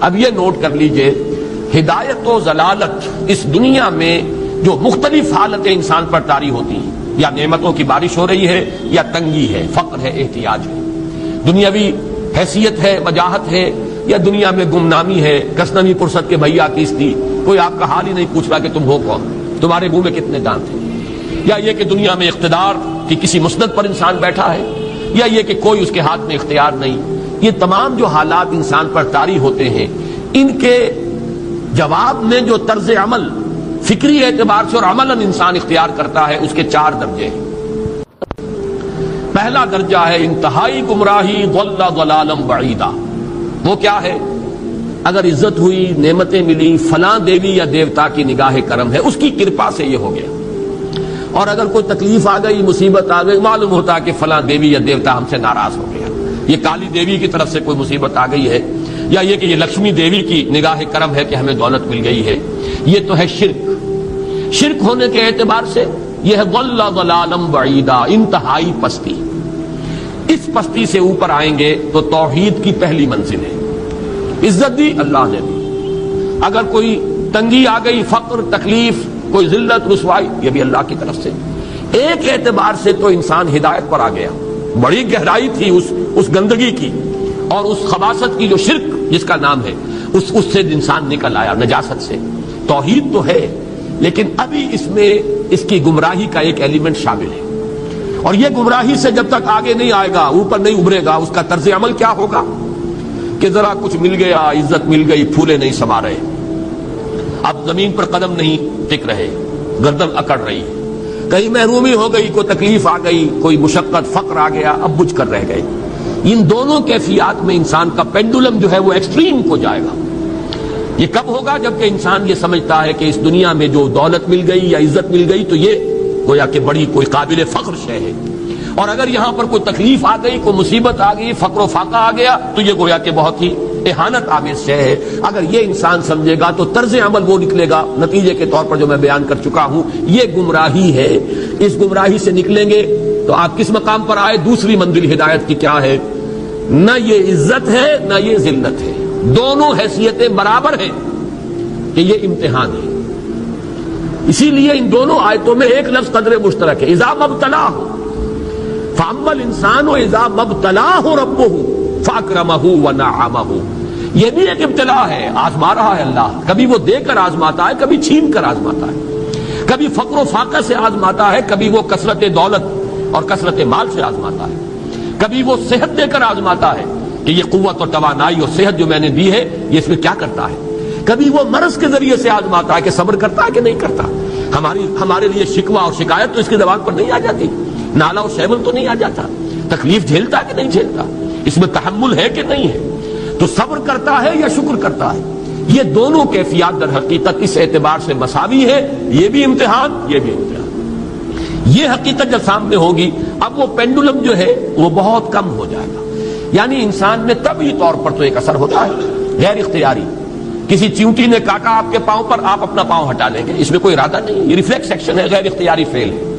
اب یہ نوٹ کر لیجئے، ہدایت و ضلالت اس دنیا میں جو مختلف حالتیں انسان پر طاری ہوتی ہیں، یا نعمتوں کی بارش ہو رہی ہے، یا تنگی ہے، فقر ہے، احتیاج ہے، دنیاوی حیثیت ہے، وجاہت ہے، یا دنیا میں گمنامی ہے، کسنوی پرست کے بھیا کیس تھی، کوئی آپ کا حال ہی نہیں پوچھ رہا کہ تم ہو کون، تمہارے منہ میں کتنے دانت ہیں، یا یہ کہ دنیا میں اقتدار کی کسی مسند پر انسان بیٹھا ہے، یا یہ کہ کوئی اس کے ہاتھ میں اختیار نہیں، یہ تمام جو حالات انسان پر طاری ہوتے ہیں، ان کے جواب میں جو طرز عمل فکری اعتبار سے اور عملاً انسان اختیار کرتا ہے، اس کے 4 درجے ہیں۔ پہلا درجہ ہے انتہائی گمراہی، ضل ضلالا بعیدا۔ وہ کیا ہے؟ اگر عزت ہوئی، نعمتیں ملی، فلاں دیوی یا دیوتا کی نگاہ کرم ہے، اس کی کرپا سے یہ ہو گیا، اور اگر کوئی تکلیف آ گئی، مصیبت آ گئی، معلوم ہوتا ہے کہ فلاں دیوی یا دیوتا ہم سے ناراض ہو گیا، یہ کالی دیوی کی طرف سے کوئی مصیبت آ گئی ہے، یا یہ کہ یہ لکشمی دیوی کی نگاہ کرم ہے کہ ہمیں دولت مل گئی ہے۔ یہ تو ہے شرک۔ شرک ہونے کے اعتبار سے یہ ہے ضل ضلالا بعیدا، انتہائی پستی۔ اس پستی سے اوپر آئیں گے تو توحید کی پہلی منزل ہے۔ عزت دی اللہ نے دی، اگر کوئی تنگی آ گئی، فقر، تکلیف، کوئی ذلت، رسوائی، یہ بھی اللہ کی طرف سے۔ ایک اعتبار سے تو انسان ہدایت پر آ گیا، بڑی گہرائی تھی اس گندگی کی اور اس خباثت کی جو شرک جس کا نام ہے، اس سے انسان نکل آیا، نجاست سے۔ توحید تو ہے، لیکن ابھی اس میں اس کی گمراہی کا ایک ایلیمنٹ شامل ہے، اور یہ گمراہی سے جب تک آگے نہیں آئے گا، اوپر نہیں ابھرے گا، اس کا طرز عمل کیا ہوگا کہ ذرا کچھ مل گیا، عزت مل گئی، پھولے نہیں سما رہے، اب زمین پر قدم نہیں ٹک رہے، گردن اکڑ رہی ہے، کہیں محرومی ہو گئی، کوئی تکلیف آ گئی، کوئی مشقت، فقر آ گیا، اب بجھ کر رہ گئے۔ ان دونوں کیفیات میں انسان کا پینڈولم جو ہے وہ ایکسٹریم کو جائے گا۔ یہ کب ہوگا؟ جبکہ انسان یہ سمجھتا ہے کہ اس دنیا میں جو دولت مل گئی یا عزت مل گئی تو یہ گویا کہ بڑی کوئی قابل فخر شے ہے، اور اگر یہاں پر کوئی تکلیف آ گئی، کوئی مصیبت آ گئی، فقر و فاقہ آ گیا تو یہ گویا کہ بہت ہی اہانت آمیز شے ہے۔ اگر یہ انسان سمجھے گا تو طرز عمل وہ نکلے گا، نتیجے کے طور پر جو میں بیان کر چکا ہوں، یہ گمراہی ہے۔ اس گمراہی سے نکلیں گے تو آپ کس مقام پر آئے؟ دوسری منزل ہدایت کی کیا ہے؟ نہ یہ عزت ہے نہ یہ ذلت ہے، دونوں حیثیتیں برابر ہیں کہ یہ امتحان ہے۔ اسی لیے ان دونوں آیتوں میں ایک لفظ قدر مشترک ہے، اذا مبتلاہ فاما الانسان اذا مبتلاہ ربہ فاکرمہ ونعمہ۔ یہ بھی ایک ابتلا ہے، آزما رہا ہے اللہ، کبھی وہ دے کر آزماتا ہے، کبھی چھین کر آزماتا ہے، کبھی فقر و فاقہ سے آزماتا ہے، کبھی وہ کثرت دولت اور کثرت مال سے آزماتا ہے، کبھی وہ صحت دے کر آزماتا ہے کہ یہ قوت اور توانائی اور صحت جو میں نے دی ہے یہ اس میں کیا کرتا ہے، کبھی وہ مرض کے ذریعے سے آزماتا ہے کہ صبر کرتا ہے کہ نہیں کرتا۔ ہمارے لیے شکوہ اور شکایت تو اس کی زبان پر نہیں آ جاتی، نالا اور شیول تو نہیں آ جاتا، تکلیف جھیلتا کہ نہیں جھیلتا، اس میں تحمل ہے کہ نہیں ہے، تو صبر کرتا ہے یا شکر کرتا ہے۔ یہ دونوں کیفیات در حقیقت اس اعتبار سے مساوی ہے، یہ بھی امتحان، یہ بھی امتحان۔ یہ حقیقت جب سامنے ہوگی، اب وہ پینڈولم جو ہے وہ بہت کم ہو جائے گا، یعنی انسان میں طبعی طور پر تو ایک اثر ہوتا ہے غیر اختیاری، کسی چیونٹی نے کاٹا آپ کے پاؤں پر، آپ اپنا پاؤں ہٹا لیں گے، اس میں کوئی ارادہ نہیں، یہ ریفلیکس ایکشن ہے، غیر اختیاری فعل ہے۔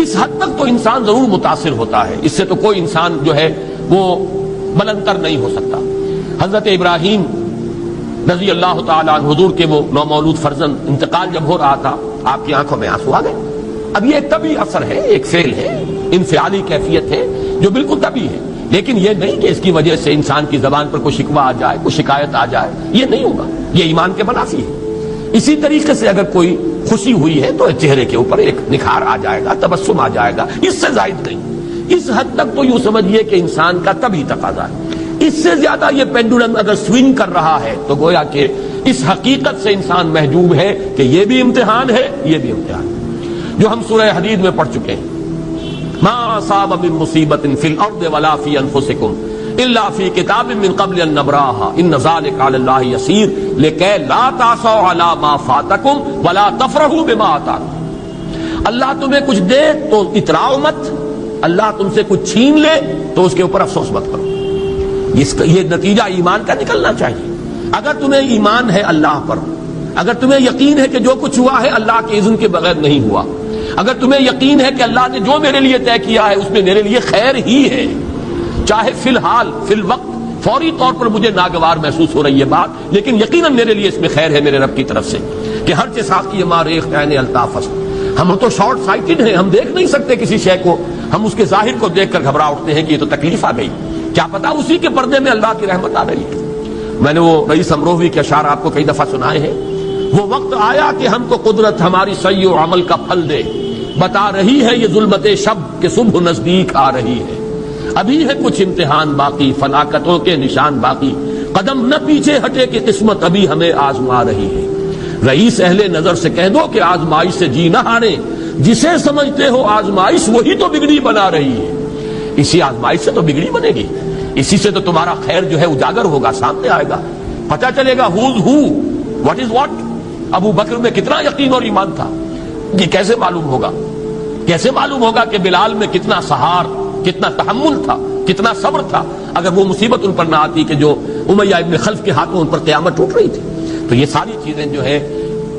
اس حد تک تو انسان ضرور متاثر ہوتا ہے، اس سے تو کوئی انسان جو ہے وہ بلندتر نہیں ہو سکتا۔ حضرت ابراہیم رضی اللہ تعالیٰ عنہ، حضور کے وہ نومولود فرزند، انتقال جب ہو رہا تھا، آپ کی آنکھوں میں آنسو آ گئے۔ اب یہ طبعی اثر ہے، ایک فعل ہے، انفعالی کیفیت ہے جو بالکل طبعی ہے، لیکن یہ نہیں کہ اس کی وجہ سے انسان کی زبان پر کوئی شکوہ آ جائے، کوئی شکایت آ جائے، یہ نہیں ہوگا، یہ ایمان کے منافی ہے۔ اسی طریقے سے اگر کوئی خوشی ہوئی ہے تو چہرے کے اوپر ایک نکھار آ جائے گا، تبسم آ جائے گا، اس سے زائد نہیں۔ اس حد تک تو یوں سمجھیے کہ انسان کا طبعی تقاضا ہے۔ اس سے زیادہ یہ پینڈولم اگر سوئنگ کر رہا ہے تو گویا کہ اس حقیقت سے انسان محجوب ہے کہ یہ بھی امتحان ہے، یہ بھی امتحان ہے، جو ہم سورہ حدید میں پڑھ چکے ہیں۔ ما اصاب من مصیبت فی الارض ولا فی انفسکم الا فی کتاب من قبل ان نبراها ان ذلک علی اللہ یسیر لکی لا تعصوا علی ما فاتکم ولا تفرحوا بما آتاکم۔ اللہ تمہیں کچھ دے تو اتراؤ مت، اللہ تم سے کچھ چھین لے تو اس کے اوپر افسوس مت کرو۔ یہ نتیجہ ایمان کا نکلنا چاہیے۔ اگر تمہیں ایمان ہے اللہ پر، اگر تمہیں یقین ہے کہ جو کچھ ہوا ہے اللہ کے اذن کے بغیر نہیں ہوا، اگر تمہیں یقین ہے کہ اللہ نے جو میرے لیے طے کیا ہے اس میں میرے لیے خیر ہی ہے، چاہے فی الحال فی الوقت فوری طور پر مجھے ناگوار محسوس ہو رہی ہے بات، لیکن یقیناً میرے لیے اس میں خیر ہے میرے رب کی طرف سے کہ ہر چیز ساقی ما ریخت عین الطاف است۔ ہم تو شارٹ سائٹڈ ہیں، ہم دیکھ نہیں سکتے کسی شے کو، ہم اس کے ظاہر کو دیکھ کر گھبرا اٹھتے ہیں کہ یہ تو تکلیف آ گئی، کیا پتا اسی کے پردے میں اللہ کی رحمت آ رہی ہے۔ میں نے وہ رئیس امروہوی کے اشعار آپ کو کئی دفعہ سنائے ہیں۔ وہ وقت آیا کہ ہم کو قدرت ہماری سعی و عمل کا پھل دے، بتا رہی ہے یہ ظلمت شب کہ صبح نزدیک آ رہی ہے، ابھی ہے کچھ امتحان باقی، فلاکتوں کے نشان باقی، قدم نہ پیچھے ہٹے کہ قسمت ابھی ہمیں آزما رہی ہے۔ رئیس اہل نظر سے کہہ دو کہ آزمائش سے جی نہ ہارے، جسے سمجھتے ہو آزمائش وہی تو بگڑی بنا رہی ہے۔ اسی آزمائش سے تو بگڑی بنے گی، اسی سے تو تمہارا خیر جو ہے اجاگر ہوگا، سامنے آئے گا، پتہ چلے گا who's who, what is what۔ ابو بکر میں کتنا یقین اور ایمان تھا، یہ کیسے معلوم ہوگا؟ کیسے معلوم ہوگا کہ بلال میں کتنا سہار، کتنا تحمل تھا، کتنا صبر تھا، اگر وہ مصیبت ان پر نہ آتی کہ جو امیہ ابن خلف کے ہاتھوں ان پر قیامت ٹوٹ رہی تھی۔ تو یہ ساری چیزیں جو ہے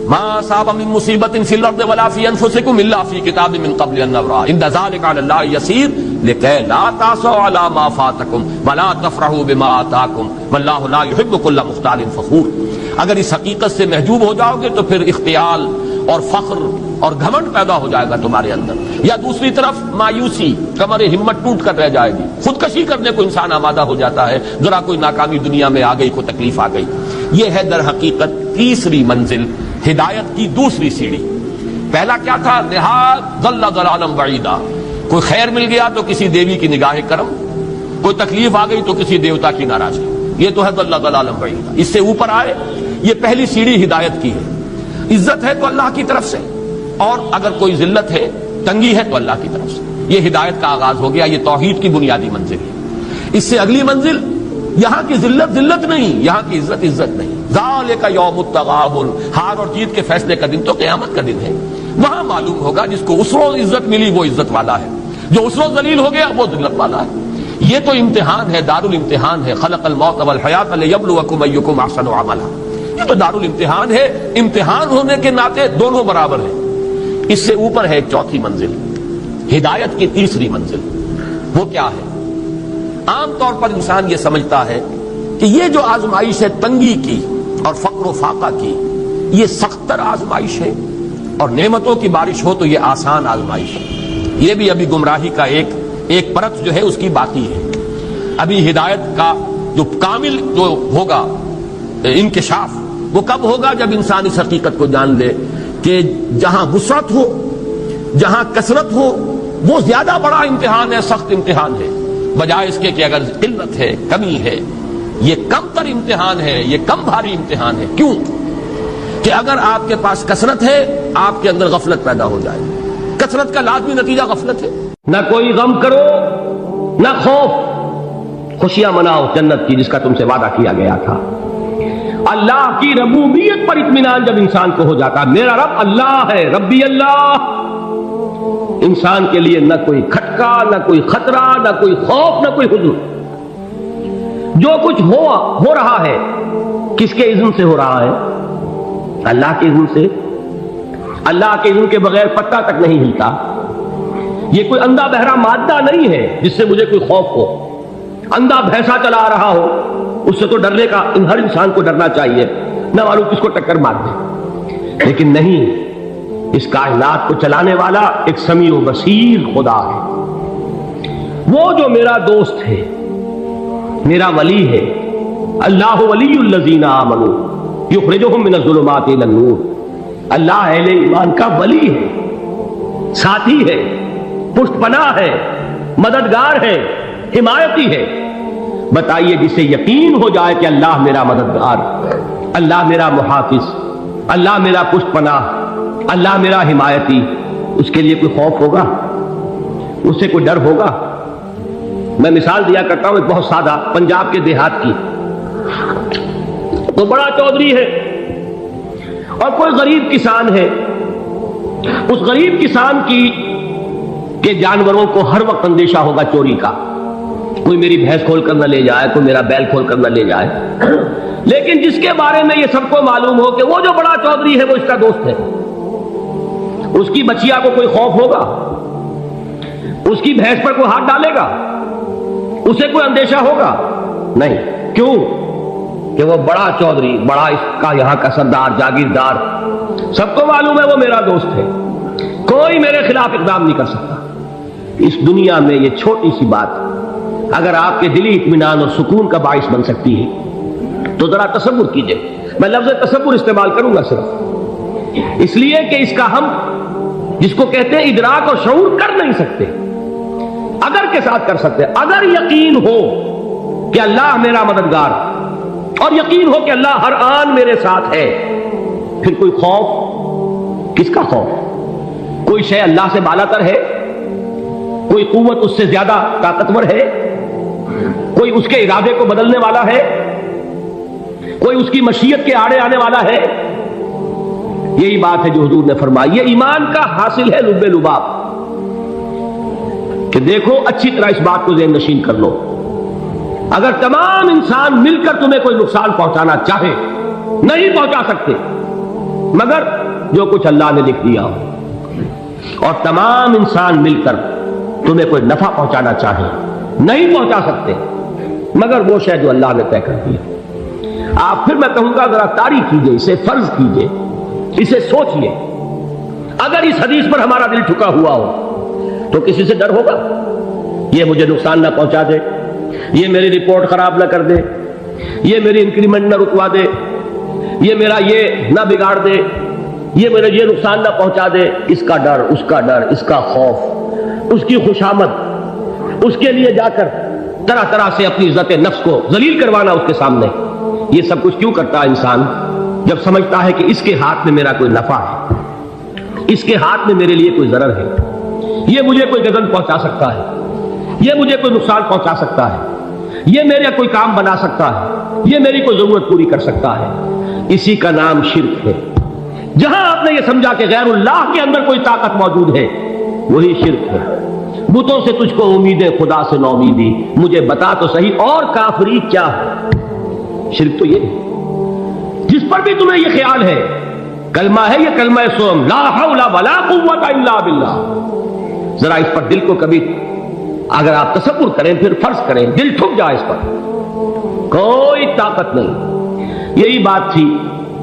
ما اصاب من مصیبت فی الارض ولا فی انفسکم الا فی کتاب من قبل ان نبرأ ان ذلک علی اللہ یسیر لکی لا تأسوا علی ما فاتکم ولا تفرحوا بما آتاکم واللہ لا یحب کل مختال فخور۔ اگر اس حقیقت سے محجوب ہو جاؤ گے تو پھر اختیال اور فخر اور گھمنڈ پیدا ہو جائے گا تمہارے اندر، یا دوسری طرف مایوسی، کمر ہمت ٹوٹ کر رہ جائے گی، خودکشی کرنے کو انسان آمادہ ہو جاتا ہے، ذرا کوئی ناکامی دنیا میں آ گئی، کوئی تکلیف آ گئی۔ یہ ہے در حقیقت تیسری منزل، ہدایت کی دوسری سیڑھی۔ پہلا کیا تھا؟ نہایت ضل ضلالا بعیدا، کوئی خیر مل گیا تو کسی دیوی کی نگاہ کرم، کوئی تکلیف آ گئی تو کسی دیوتا کی ناراضگی، یہ تو ہے ضل ضلالا بعیدا۔ اس سے اوپر آئے، یہ پہلی سیڑھی ہدایت کی ہے۔ عزت ہے تو اللہ کی طرف سے، اور اگر کوئی ذلت ہے، تنگی ہے تو اللہ کی طرف سے۔ یہ ہدایت کا آغاز ہو گیا، یہ توحید کی بنیادی منزل ہے۔ اس سے اگلی منزل، یہاں کی ذلت ذلت نہیں، یہاں کی عزت عزت نہیں۔ ذالک یوم التغابن، ہار اور جیت کے فیصلے کا دن تو قیامت کا دن ہے۔ وہاں معلوم ہوگا جس کو اس روز عزت ملی وہ عزت والا ہے، جو اس روز ذلیل ہو گیا وہ ذلت والا ہے۔ یہ تو امتحان ہے، دار الامتحان ہے۔ خلق الموت والحیات لیبلوکم ایکم احسن عملا، یہ تو دار الامتحان ہے۔ امتحان ہونے کے ناطے دونوں برابر ہیں۔ اس سے اوپر ہے ایک چوتھی منزل، ہدایت کی تیسری منزل۔ وہ کیا ہے؟ عام طور پر انسان یہ سمجھتا ہے کہ یہ جو آزمائش ہے تنگی کی اور فقر و فاقہ کی، یہ سخت تر آزمائش ہے، اور نعمتوں کی بارش ہو تو یہ آسان آزمائش ہے۔ یہ بھی ابھی گمراہی کا ایک پرت جو ہے اس کی باقی ہے۔ ابھی ہدایت کا جو کامل جو ہوگا انکشاف، وہ کب ہوگا؟ جب انسان اس حقیقت کو جان لے کہ جہاں وسعت ہو، جہاں کثرت ہو، وہ زیادہ بڑا امتحان ہے، سخت امتحان ہے، بجائے اس کے کہ اگر قلت ہے، کمی ہے، یہ کم تر امتحان ہے، یہ کم بھاری امتحان ہے۔ کیوں؟ کہ اگر آپ کے پاس کثرت ہے، آپ کے اندر غفلت پیدا ہو جائے گی۔ کثرت کا لازمی نتیجہ غفلت ہے۔ نہ کوئی غم کرو، نہ خوف، خوشیاں مناؤ جنت کی جس کا تم سے وعدہ کیا گیا تھا۔ اللہ کی ربوبیت پر اطمینان جب انسان کو ہو جاتا، میرا رب اللہ ہے، ربی اللہ، انسان کے لیے نہ کوئی کھٹکا، نہ کوئی خطرہ، نہ کوئی خوف، نہ کوئی حزن۔ جو کچھ ہو رہا ہے کس کے اذن سے ہو رہا ہے؟ اللہ کے اذن سے۔ اللہ کے اذن کے بغیر پتہ تک نہیں ہلتا۔ یہ کوئی اندھا بہرا مادہ نہیں ہے جس سے مجھے کوئی خوف ہو۔ اندھا بھینسا چلا رہا ہو، اس سے تو ڈرنے کا ہر انسان کو ڈرنا چاہیے، نہ معلوم کس کو ٹکر مار دے۔ لیکن نہیں، اس کائنات کو چلانے والا ایک سمیع و بصیر خدا ہے۔ وہ جو میرا دوست ہے، میرا ولی ہے، اللہ ولی الذین آمنوا یخرجہم من الظلمات الی النور۔ اللہ اہل ایمان کا ولی ہے، ساتھی ہے، پشت پناہ ہے، مددگار ہے، حمایتی ہے۔ بتائیے جسے یقین ہو جائے کہ اللہ میرا مددگار، اللہ میرا محافظ، اللہ میرا پشت پناہ، اللہ میرا حمایتی، اس کے لیے کوئی خوف ہوگا؟ اس سے کوئی ڈر ہوگا؟ میں مثال دیا کرتا ہوں ایک بہت سادہ، پنجاب کے دیہات کی۔ تو بڑا چودھری ہے اور کوئی غریب کسان ہے۔ اس غریب کسان کے جانوروں کو ہر وقت اندیشہ ہوگا چوری کا، کوئی میری بھینس کھول کر نہ لے جائے، کوئی میرا بیل کھول کر نہ لے جائے۔ لیکن جس کے بارے میں یہ سب کو معلوم ہو کہ وہ جو بڑا چودھری ہے وہ اس کا دوست ہے، اس کی بچیا کو کوئی خوف ہوگا؟ اس کی بھینس پر کوئی ہاتھ ڈالے گا؟ اسے کوئی اندیشہ ہوگا؟ نہیں. کیوں؟ کہ وہ بڑا چودھری، بڑا اس کا یہاں کا سردار، جاگیردار، سب کو معلوم ہے وہ میرا دوست ہے، کوئی میرے خلاف اقدام نہیں کر سکتا. اس دنیا میں یہ چھوٹی سی بات اگر آپ کے دلی اطمینان اور سکون کا باعث بن سکتی ہے تو ذرا تصور کیجئے. میں لفظ تصور استعمال کروں گا صرف اس لیے کہ اس کا ہم جس کو کہتے ہیں ادراک اور شعور کر نہیں سکتے. اگر کے ساتھ کر سکتے، اگر یقین ہو کہ اللہ میرا مددگار اور یقین ہو کہ اللہ ہر آن میرے ساتھ ہے، پھر کوئی خوف کس کا خوف؟ کوئی شے اللہ سے بالاتر ہے؟ کوئی قوت اس سے زیادہ طاقتور ہے؟ کوئی اس کے ارادے کو بدلنے والا ہے؟ کوئی اس کی مشیت کے آڑے آنے والا ہے؟ یہی بات ہے جو حضور نے فرمائی. یہ ایمان کا حاصل ہے لب لباب کہ دیکھو اچھی طرح اس بات کو ذہن نشین کر لو. اگر تمام انسان مل کر تمہیں کوئی نقصان پہنچانا چاہے نہیں پہنچا سکتے مگر جو کچھ اللہ نے لکھ دیا ہو، اور تمام انسان مل کر تمہیں کوئی نفع پہنچانا چاہے نہیں پہنچا سکتے مگر وہ شے جو اللہ نے طے کر دیا. آپ پھر میں کہوں گا ذرا تاریخ کیجئے، اسے فرض کیجئے، اسے سوچئے. اگر اس حدیث پر ہمارا دل ٹھکا ہوا ہو تو کسی سے ڈر ہوگا؟ یہ مجھے نقصان نہ پہنچا دے، یہ میری رپورٹ خراب نہ کر دے، یہ میری انکریمنٹ نہ رکوا دے، یہ میرا یہ نہ بگاڑ دے، یہ میرا یہ نقصان نہ پہنچا دے. اس کا ڈر، اس کا ڈر، اس کا خوف، اس کی خوشامد، اس کے لیے جا کر طرح طرح سے اپنی عزت نفس کو ذلیل کروانا اس کے سامنے. یہ سب کچھ کیوں کرتا ہے انسان؟ جب سمجھتا ہے کہ اس کے ہاتھ میں میرا کوئی نفع ہے، اس کے ہاتھ میں میرے لیے کوئی ضرر ہے، یہ مجھے کوئی غضب پہنچا سکتا ہے، یہ مجھے کوئی نقصان پہنچا سکتا ہے، یہ میرا کوئی کام بنا سکتا ہے، یہ میری کوئی ضرورت پوری کر سکتا ہے. اسی کا نام شرک ہے. جہاں آپ نے یہ سمجھا کہ غیر اللہ کے اندر کوئی طاقت موجود ہے وہی شرک ہے. بتوں سے تجھ کو امیدیں، خدا سے نو امیدی، مجھے بتا تو صحیح اور کافری کیا ہے؟ شرک تو یہ ہے. جس پر بھی تمہیں یہ خیال ہے کلمہ ہے، یہ کلمہ سوم لا حول ولا قوت الا باللہ. ذرا اس پر دل کو کبھی اگر آپ تصور کریں، پھر فرض کریں، دل ٹھک جائے اس پر، کوئی طاقت نہیں. یہی بات تھی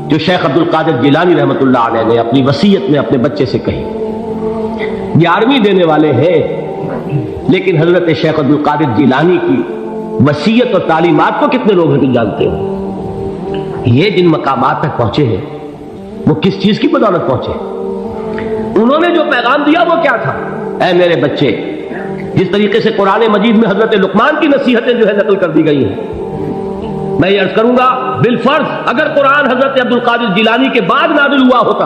جو شیخ عبد القادر جیلانی رحمۃ اللہ علیہ نے اپنی وصیت میں اپنے بچے سے کہی. 11ویں دینے والے ہیں لیکن حضرت شیخ عبد القادر جیلانی کی وصیت اور تعلیمات کو کتنے لوگ ہیں جانتے ہو؟ یہ جن مقامات تک پہنچے ہیں وہ کس چیز کی بدولت پہنچے؟ انہوں نے جو پیغام دیا وہ کیا تھا؟ اے میرے بچے، جس طریقے سے قرآن مجید میں حضرت لقمان کی نصیحتیں جو ہے نقل کر دی گئی ہیں، میں یہ عرض کروں گا بالفرض اگر قرآن حضرت عبد القادر جیلانی کے بعد نازل ہوا ہوتا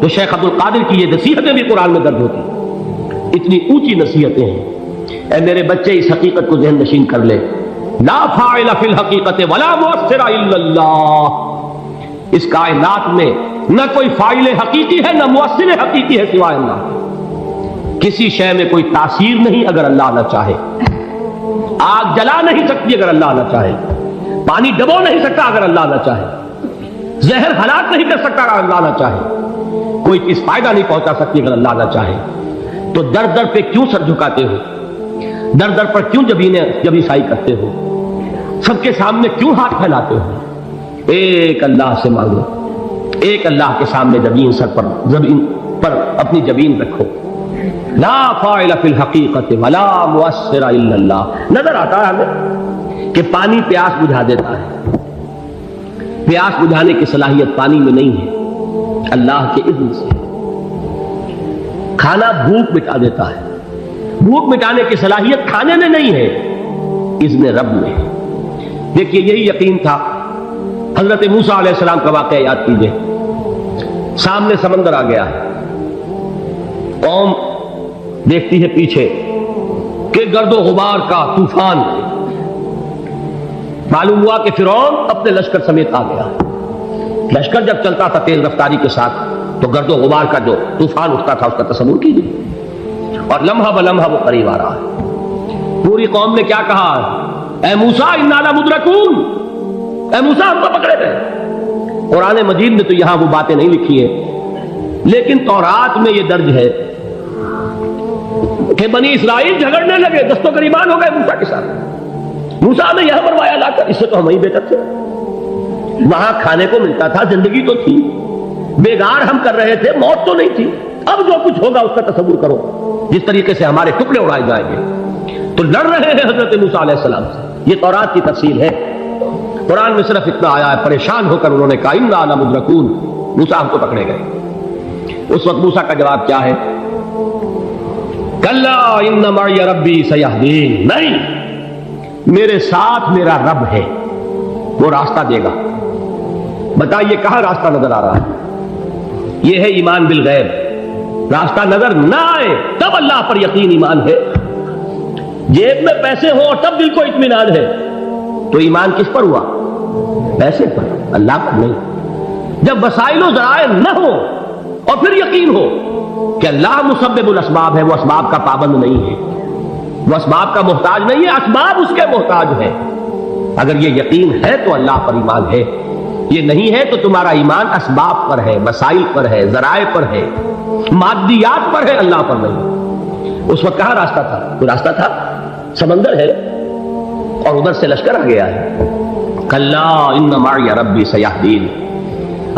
تو شیخ عبد القادر کی یہ نصیحتیں بھی قرآن میں درج ہوتی. اتنی اونچی نصیحتیں ہیں. اے میرے بچے، اس حقیقت کو ذہن نشین کر لے، لا فاعل فی الحقیقت ولا مؤثر الا اللہ. اس کائنات میں نہ کوئی فاعل حقیقی ہے نہ مؤثر حقیقی ہے سوائے اللہ. کسی شے میں کوئی تاثیر نہیں اگر اللہ نہ چاہے. آگ جلا نہیں سکتی اگر اللہ نہ چاہے. پانی ڈبو نہیں سکتا اگر اللہ نہ چاہے. زہر ہلاک نہیں کر سکتا اگر اللہ نہ چاہے. کوئی چیز فائدہ نہیں پہنچا سکتی اگر اللہ نہ چاہے. تو در در پہ کیوں سر جھکاتے ہو؟ در در پر کیوں جبیں سائی کرتے ہو؟ سب کے سامنے کیوں ہاتھ پھیلاتے ہو؟ ایک اللہ سے مانگو، ایک اللہ کے سامنے زمین پر اپنی جبین رکھو. لا فاعل فی الحقیقت ولا مؤثر الا اللہ. نظر آتا ہے ہمیں کہ پانی پیاس بجھا دیتا ہے. پیاس بجھانے کی صلاحیت پانی میں نہیں ہے، اللہ کے اذن سے. کھانا بھوک مٹا دیتا ہے، بھوک مٹانے کی صلاحیت کھانے میں نہیں ہے، اذن رب میں. دیکھیے یہی یقین تھا. حضرت موسیٰ علیہ السلام کا واقعہ یاد کیجئے. سامنے سمندر آ گیا ہے، قوم دیکھتی ہے پیچھے کہ گرد و غبار کا طوفان. معلوم ہوا کہ فرعون اپنے لشکر سمیت آ گیا. لشکر جب چلتا تھا تیز رفتاری کے ساتھ تو گرد و غبار کا جو طوفان اٹھتا تھا اس کا تصور کیجیے. اور لمحہ بلمحہ وہ قریب آ رہا ہے. پوری قوم نے کیا کہا؟ اے موسیٰ انا لمدرکون، اے موسیٰ ہم کو پکڑے گئے. قرآن مجید میں تو یہاں وہ باتیں نہیں لکھی ہیں لیکن تورات میں یہ درج ہے کہ بنی اسرائیل جھگڑنے لگے، دست و گریبان ہو گئے موسیٰ کے ساتھ. موسیٰ نے یہاں مروایا لا کر، اس سے تو ہم ہی بہتر تھے، وہاں کھانے کو ملتا تھا، زندگی تو تھی، بیگار ہم کر رہے تھے، موت تو نہیں تھی۔ اب جو کچھ ہوگا اس کا تصور کرو، جس طریقے سے ہمارے ٹکڑے اڑائے جائیں گے۔ تو لڑ رہے ہیں حضرت موسیٰ علیہ السلام سے، یہ تورات کی تفصیل ہے۔ قرآن میں صرف اتنا آیا ہے، پریشان ہو کر انہوں نے کہا انا لمدرکون، موسیٰ ہم کو پکڑے گئے۔ اس وقت موسیٰ کا جواب کیا ہے؟ کلا ان معی ربی سیہدین، نہیں، میرے ساتھ میرا رب ہے، وہ راستہ دے گا۔ بتائیے کہاں راستہ نظر آ رہا ہے؟ یہ ہے ایمان بالغیب۔ راستہ نظر نہ آئے تب اللہ پر یقین ایمان ہے۔ جیب میں پیسے ہوں اور تب دل کو اطمینان ہے، تو ایمان کس پر ہوا؟ پیسے پر، اللہ پر نہیں۔ جب وسائل و ذرائع نہ ہو اور پھر یقین ہو کہ اللہ مسبب الاسباب ہے، وہ اسباب کا پابند نہیں ہے، وہ اسباب کا محتاج نہیں ہے، اسباب اس کے محتاج ہے۔ اگر یہ یقین ہے تو اللہ پر ایمان ہے، یہ نہیں ہے تو تمہارا ایمان اسباب پر ہے، وسائل پر ہے، ذرائع پر ہے، مادیات پر ہے، اللہ پر نہیں۔ اس وقت کہاں راستہ تھا؟ کوئی راستہ تھا؟ سمندر ہے اور ادھر سے لشکر آ گیا ہے۔ کلا ان معی ربی سیہدین۔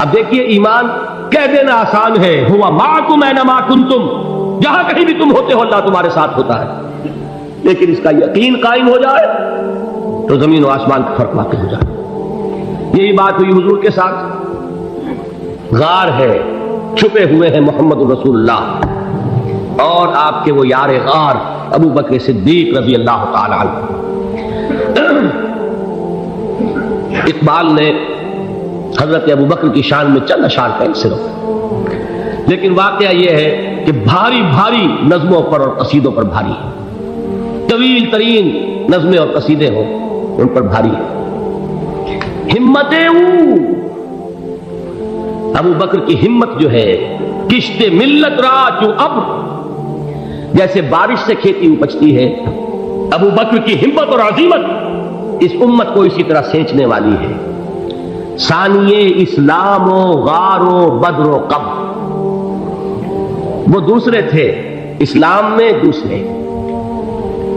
اب دیکھیے ایمان کہہ دینا آسان ہے، ہوا معکم اینما کنتم، جہاں کہیں بھی تم ہوتے ہو اللہ تمہارے ساتھ ہوتا ہے، لیکن اس کا یقین قائم ہو جائے تو زمین و آسمان کا فرق واقع ہو جائے۔ یہی بات ہوئی حضور کے ساتھ۔ غار ہے، چھپے ہوئے ہیں محمد رسول اللہ اور آپ کے وہ یار غار ابو بکر صدیق رضی اللہ تعالی عنہ۔ اقبال نے حضرت ابو بکر کی شان میں چند اشعار کہیں صرف، لیکن واقعہ یہ ہے کہ بھاری بھاری نظموں پر اور قصیدوں پر بھاری ہے، طویل ترین نظمیں اور قصیدے ہوں ان پر بھاری ہے۔ ہمت ابو بکر کی ہمت جو ہے، کشت ملت را چو ابر، جیسے بارش سے کھیتی اپجتی ہے، ابو بکر کی ہمت اور عظیمت اس امت کو اسی طرح سینچنے والی ہے۔ ثانیے اسلام و غار و بدر و قبر، وہ دوسرے تھے اسلام میں، دوسرے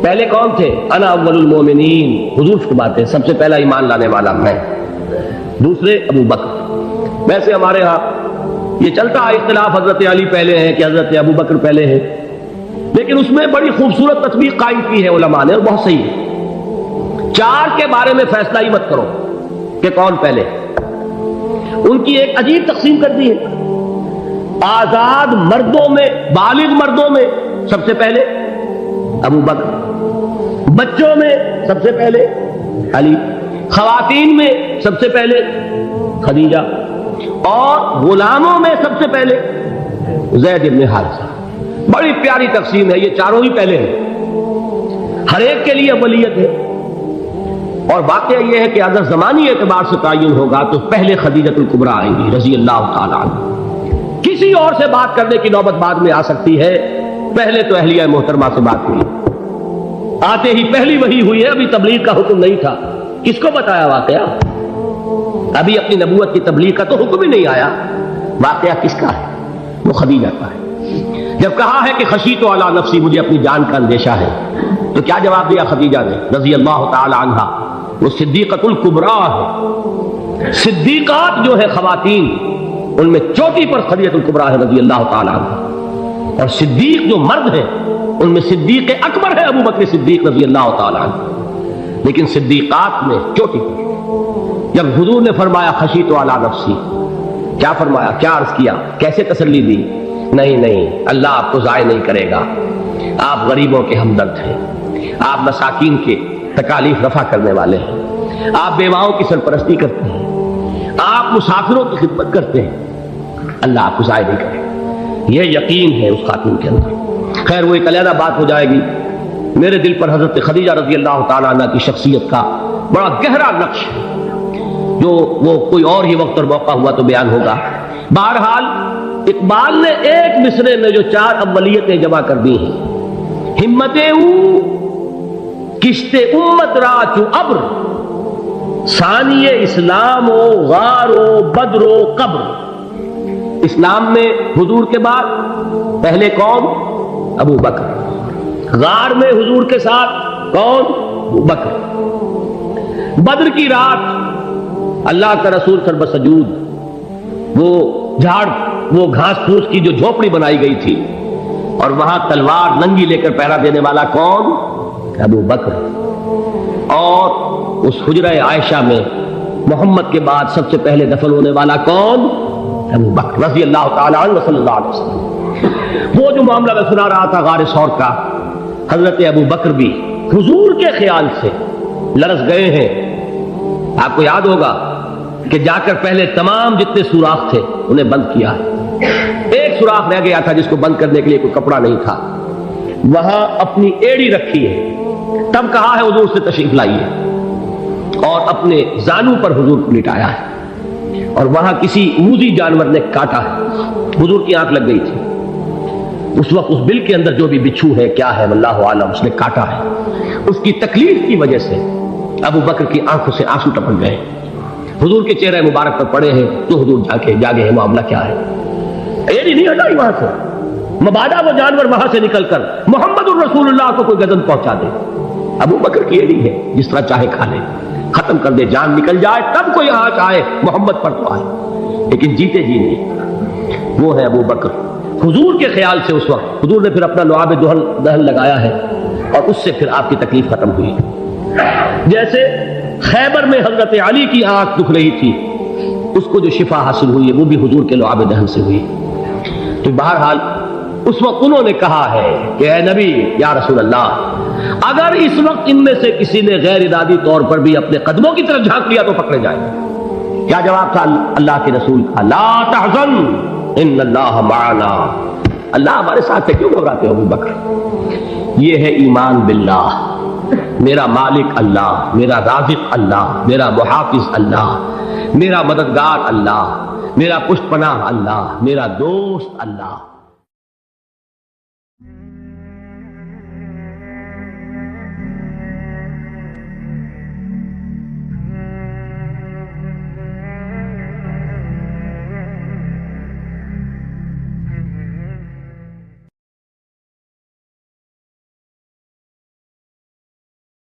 پہلے کون تھے؟ انا اول المومنین، حضور فرماتے ہیں سب سے پہلا ایمان لانے والا میں، دوسرے ابو بکر۔ ویسے ہمارے ہاں یہ چلتا ہے اختلاف، حضرت علی پہلے ہیں کہ حضرت ابو بکر پہلے ہیں، لیکن اس میں بڑی خوبصورت تطبیق قائم کی ہے علماء نے اور بہت صحیح ہے۔ چار کے بارے میں فیصلہ ہی مت کرو کہ کون پہلے، ان کی ایک عجیب تقسیم کر دی ہے۔ آزاد مردوں میں، بالغ مردوں میں سب سے پہلے ابو بکر، بچوں میں سب سے پہلے علی، خواتین میں سب سے پہلے خدیجہ، اور غلاموں میں سب سے پہلے زید بن حارثہ۔ بڑی پیاری تقسیم ہے، یہ چاروں ہی پہلے ہیں، ہر ایک کے لیے اولیت ہے۔ اور واقعہ یہ ہے کہ اگر زمانی اعتبار سے تعین ہوگا تو پہلے خدیجۃ الکبریٰ آئیں گی رضی اللہ تعالی عنہ، کسی اور سے بات کرنے کی نوبت بعد میں آ سکتی ہے، پہلے تو اہلیہ محترمہ سے بات ہوئی، آتے ہی پہلی وحی ہوئی ہے، ابھی تبلیغ کا حکم نہیں تھا۔ کس کو بتایا واقعہ؟ ابھی اپنی نبوت کی تبلیغ کا تو حکم ہی نہیں آیا۔ واقعہ کس کا ہے؟ وہ خدیجہ کا ہے۔ جب کہا ہے کہ خشیت علی نفسی، مجھے اپنی جان کا اندیشہ ہے، تو کیا جواب دیا خدیجہ نے رضی اللہ تعالی عنہا؟ وہ صدیقۃ الکبریٰ ہے۔ صدیقات جو ہے خواتین، ان میں چوٹی پر خدیجۃ الکبریٰ ہے رضی اللہ تعالی عنہ، اور صدیق جو مرد ہیں ان میں صدیق اکبر ہے ابو بکر صدیق رضی اللہ تعالی عنہ، لیکن صدیقات میں چوٹی پر۔ جب حضور نے فرمایا خشیت علی نفسی، کیا فرمایا؟ کیا عرض کیا؟ کیسے تسلی دی؟ نہیں، اللہ آپ کو ضائع نہیں کرے گا، آپ غریبوں کے ہمدرد ہیں، آپ مساکین کے تکالیف رفع کرنے والے ہیں، آپ بیواؤں کی سرپرستی کرتے ہیں، آپ مسافروں کی خدمت کرتے ہیں، اللہ آپ کو ضائع نہیں کرے گا۔ یہ یقین ہے اس خاتون کے اندر۔ خیر وہ ایک علیحدہ بات ہو جائے گی۔ میرے دل پر حضرت خدیجہ رضی اللہ تعالیٰ عنہ کی شخصیت کا بڑا گہرا نقش ہے، جو وہ کوئی اور ہی وقت اور موقع ہوا تو بیان ہوگا۔ بہرحال اقبال نے ایک مصرے میں جو چار اولیتیں جمع کر دی ہیں، ہمت کشت امت را چو ابر، ثانی اسلام و غار و بدر و قبر۔ اسلام میں حضور کے بعد پہلے کون؟ ابو بکر۔ غار میں حضور کے ساتھ کون؟ ابو بکر۔ بدر کی رات اللہ کا رسول سر بسجود وہ جھاڑ وہ گھاس پھوس کی جو جھوپڑی بنائی گئی تھی اور وہاں تلوار ننگی لے کر پہرا دینے والا کون؟ ابو بکر۔ اور اس حجرہ عائشہ میں محمد کے بعد سب سے پہلے دفن ہونے والا کون؟ ابو بکر رضی اللہ تعالی عنہ صلی اللہ علیہ وسلم۔ وہ جو معاملہ میں سنا رہا تھا غار ثور کا، حضرت ابو بکر بھی حضور کے خیال سے لرز گئے ہیں۔ آپ کو یاد ہوگا کہ جا کر پہلے تمام جتنے سوراخ تھے انہیں بند کیا ہے، ایک سوراخ رہ گیا تھا جس کو بند کرنے کے لیے کوئی کپڑا نہیں تھا، وہاں اپنی ایڑی رکھی ہے، تب کہا ہے حضور سے تشریف لائیے، اور اپنے زانو پر حضور کو لٹایا ہے، اور وہاں کسی موذی جانور نے کاٹا ہے، حضور کی آنکھ لگ گئی تھی، اس وقت اس بل کے اندر جو بھی بچھو ہے کیا ہے واللہ عالم اس نے کاٹا ہے، اس کی تکلیف کی وجہ سے ابو بکر کی آنکھوں سے آنسو ٹپک گئے، حضور کے چہرے مبارک پر پڑے ہیں تو حضور جاگے ہیں، معاملہ کیا ہے؟ ایڑی نہیں ہٹائی وہاں سے، مبادا وہ جانور وہاں سے نکل کر محمد الرسول اللہ کو کوئی گزن پہنچا دے، ابو بکر کی ایڑی ہے، جس طرح چاہے کھا لے، ختم کر دے، جان نکل جائے تب کوئی آنچ آئے محمد پر تو آئے، لیکن جیتے جی نہیں۔ وہ ہے ابو بکر حضور کے خیال سے، اس وقت حضور نے پھر اپنا لعاب دہن لگایا ہے اور اس سے پھر آپ کی تکلیف ختم ہوئی۔ جیسے خیبر میں حضرت علی کی آنکھ دکھ رہی تھی، اس کو جو شفا حاصل ہوئی ہے وہ بھی حضور کے لعاب دہن سے ہوئی۔ تو بہرحال اس وقت انہوں نے کہا ہے کہ اے نبی یا رسول اللہ، اگر اس وقت ان میں سے کسی نے غیر ارادی طور پر بھی اپنے قدموں کی طرف جھانک لیا تو پکڑے جائیں۔ کیا جواب تھا اللہ کے رسول کا؟ لا تحزن ان اللہ معنا، اللہ ہمارے ساتھ ہے، کیوں گھبراتے ہو ابو بکر؟ یہ ہے ایمان باللہ، میرا مالک اللہ، میرا رازق اللہ، میرا محافظ اللہ، میرا مددگار اللہ، میرا پشت پناہ اللہ، میرا دوست اللہ۔